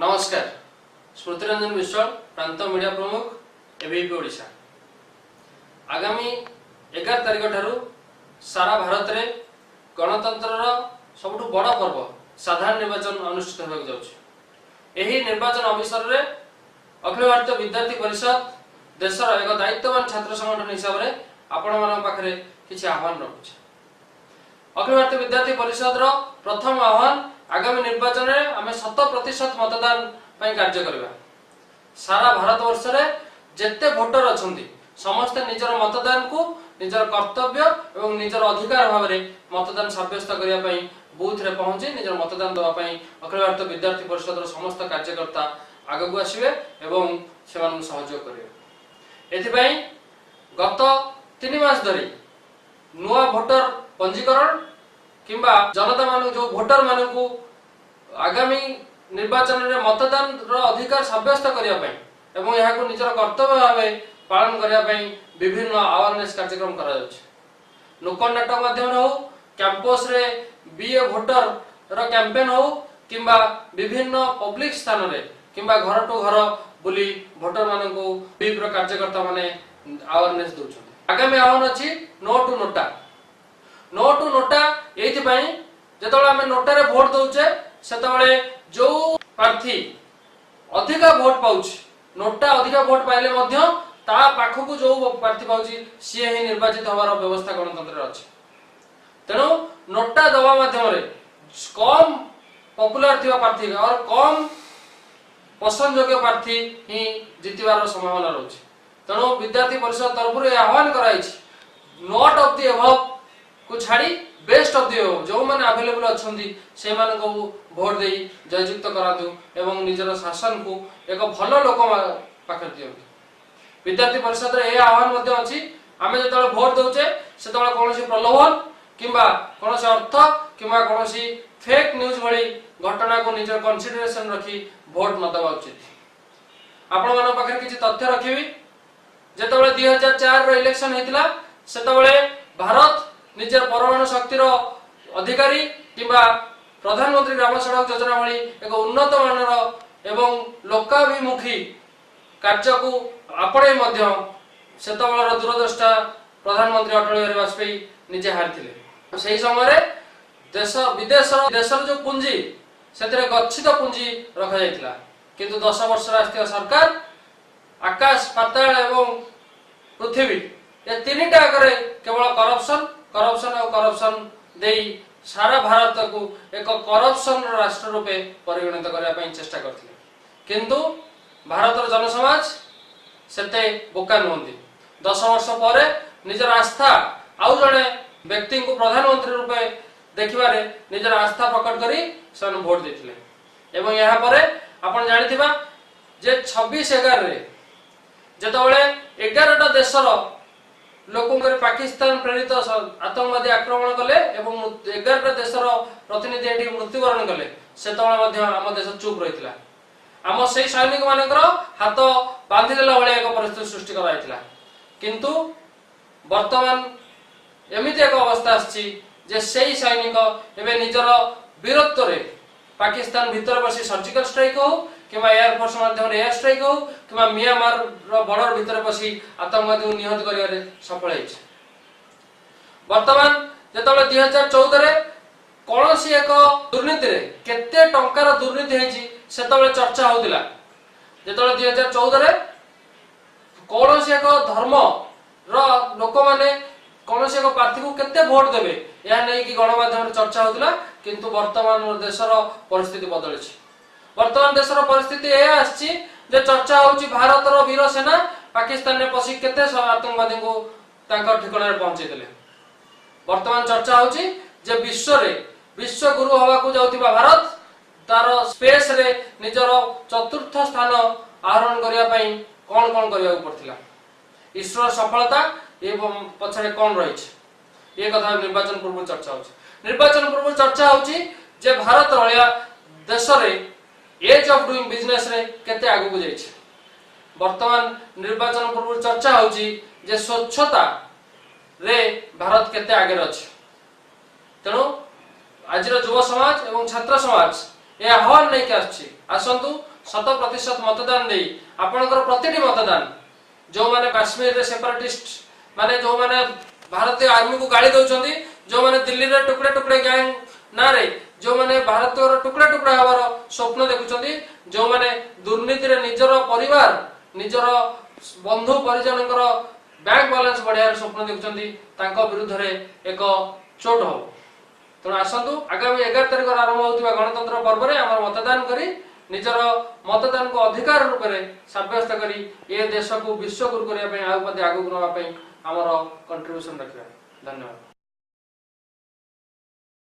नमस्कार। स्मृतिरंजन बिस्वाल, प्रांत मीडिया प्रमुख, ABVP ओडिशा। आगामी 11 तारिख ठारू सारा भारत रे गणतंत्र सबुठु बड़ पर्व साधारण निर्वाचन अनुष्ठित होगा जाउछि। एही निर्वाचन अवसर रे अखिल भारतीय विद्यार्थी परिषद देशर एक दायित्ववान छात्र संगठन हिसाब रे आपण मान पाखरे किछि आह्वान रखुछि। अखिल भारतीय विद्यार्थी परिषद रो प्रथम आह्वान आगामी निर्वाचन रे आमे 100% मतदान पई कार्य करबा। सारा भारत वर्ष रे जेते वोटर अछंती समस्त निजर मतदान को निजर कर्तव्य एवं निजर अधिकार भाव रे मतदान साब्यस्त करिया पई बूथ रे पहुंची निजर मतदान दवा पई अखिल भारतीय विद्यार्थी परिषद रो समस्त कार्यकर्ता आगे को आसीबे एवं सेमान सहयोग करिवे। एथि पई गत 3 मास धरी नुआ वोटर पंजीकरण किंबा जनता मान जो वोटर मान को आगामी निर्वाचन रे मतदान रो अधिकार साब्यस्त करिया पई एवं यहाँ को निजर कर्तव्य भावे पालन करिया पई विभिन्न अवेयरनेस कार्यक्रम करा जाउछ। नुक्कड़ नाटक माध्यम हो कैंपस रे BeAVoter रो कैंपेन हो किंबा विभिन्न पब्लिक स्थान रे किंबा घर टू घर बुली वोटर मान को विभिन्न कार्यकर्ता माने अवेयरनेस दउछ। आगामी आह्वान अछि no to NOTA. No to NOTA एथि पई जेतबेला हमें नोटा रे वोट दउछे सेतबेले जो प्रार्थी अधिका वोट पाउछ नोटा अधिका वोट पाइले मध्य ता पाखकु जो प्रार्थी पाउची सी ही निर्वाचित होवार व्यवस्था गणतंत्र रे अछि। तेनो नोटा दवा माध्यम रे कम पॉपुलर थिबा प्रार्थी और कम पसंद योग्य प्रार्थी ही जितिबार संभावना रहछि। तेनो विद्यार्थी परिषद तरफ रे आह्वान कराइछि नॉट ऑफ द अबव को छाड़ी बेस्ट ऑफ द अबव जो माने अवेलेबल अछंती से मान को वोट देई जययुक्त करातु एवं निजर शासन को एक भलो लोक पाखर दियंतु। विद्यार्थी परिषद रे ए आह्वान मध्ये अछि आमे जतले वोट दउचे सेतले कोनोसी प्रलोभन किंबा कोनोसी अर्थ किंबा कोनोसी फेक न्यूज भली घटना को निजर कंसीडरेशन रखी वोट न दवा उचित। आपण मान पाखर किछि तथ्य रखिबी जेतबेले 2004 रो इलेक्शन हेतिला सेतबेले भारत निजर परमाणु शक्ति रो अधिकारी किंबा प्रधानमंत्री ग्राम सड़क योजना भली एक उन्नत मानर एवं लोकाभिमुखी कार्य को आपणे मध्य सेतबेलर दूरदृष्टा प्रधानमंत्री अटल बिहारी वाजपेयी निजे हारिथिले। सेही समय रे देश विदेश देशर जो पूंजी सेतरे गच्छित पूंजी रखा जायतिला किंतु 10 वर्ष राष्ट्रीय सरकार आकाश पाताल एवं पृथ्वी ए तीनटा करे केवल करप्शन और करप्शन देई सारा भारत को एक करप्शन राष्ट्र रूपे परिगणित करने पई चेष्टा करथिले किंतु भारतर जनसमाज सेते बोका नहंती। 10 वर्ष परे निजर आस्था आउ जणे व्यक्ति को प्रधानमंत्री रूपे देखिबारे निजर आस्था प्रकट करी सन वोट देथिले एवं यहाँ परे आपण जानिथिबा जे 26/11 रे जेतबेले 11टा देशर लोकंकर पाकिस्तान प्रेरित आतंकवादी आक्रमण कले एवं 11टा देशर प्रतिनिधि एठी मृत्युवरण कले सेतबेले मध्य आम देश चुप रहितला। आम सेही सैनिक मानकर हाथ बांधि देला भले एक परिस्थिति सृष्टि कराइतला किंतु वर्तमान एमिति एक अवस्था आछि जे सेही सैनिक एबे निजर वीरत्व रे पाकिस्तान भीतर बसी सर्जिकल स्ट्राइक हो किंबा एयरफोर्स माध्यम रे एयर स्ट्राइक हो किंबा म्यांमार रो बॉर्डर भीतर बसी आतंकवादी को निहत करियारे सफल होइछ। वर्तमान जेतबेले 2014 रे कोनोसी एक दुर्नीति रे केते टंकार दुर्नीति हेछि सेतबेले चर्चा होतिला। जेतबेले 2014 रे कोनोसी एक धर्म रो लोक माने कोनोसी एक प्रार्थी को केते वोट देबे या नै कि गणमाध्यम रे चर्चा होतिला किंतु वर्तमान देशर परिस्थिति बदलिछि। वर्तमान देशर परिस्थिति ए आछि जे चर्चा होछि भारतर वीर सेना पाकिस्तान रे पसी केते आतंकवादी को तांकर ठिकाना रे पहुंचे देले। वर्तमान चर्चा होछि जे विश्व गुरु होवा को जाउतिबा भारत तार स्पेस रे निजर चतुर्थ स्थान आहरण करिया पई कोन करिया पड़थिला इसरो सफलता एवं पछरे कोन रहिछ ए कथा निर्वाचन पूर्व चर्चा होछि। निर्वाचन पूर्व चर्चा होछि जे भारत रहिया देश रे एज ऑफ डूइंग बिजनेस रे केते आगु को जाइछ। वर्तमान निर्वाचन पूर्व चर्चा होछि जे स्वच्छता रे भारत केते आगे अछि। तेनो आज युवा समाज एवं छात्र समाज ए आह्वान नहीं के आसंतु 100% मतदान दे आपणकर प्रतिटी मतदान जो माने काश्मीर रे सेपरेटिस्ट माने जो माने भारतीय आर्मी को गाली दउछंती जो माने दिल्ली रे टुकड़े टुकड़े गैंग ना रे जो माने भारत रो टुकड़ा टुकड़ा हवार स्वप्न देखुछंती जो माने दुर्नीति रे निजर परिवार निजर बंधु परिजनकर बैंक बैलेंस बढ़िया स्वप्न देखुछंती तांको विरुद्ध रे एक चोट हो तेणु आसतु आगामी 11 तारिख आरंभ होउतिबा गणतंत्र पर्व रे हमर मतदान करी निजर मतदान को अधिकार रूप में साब्यस्त करी ए देश को विश्व गुरु करने आगु नवा हमर कंट्रीब्यूशन रखा। धन्यवाद।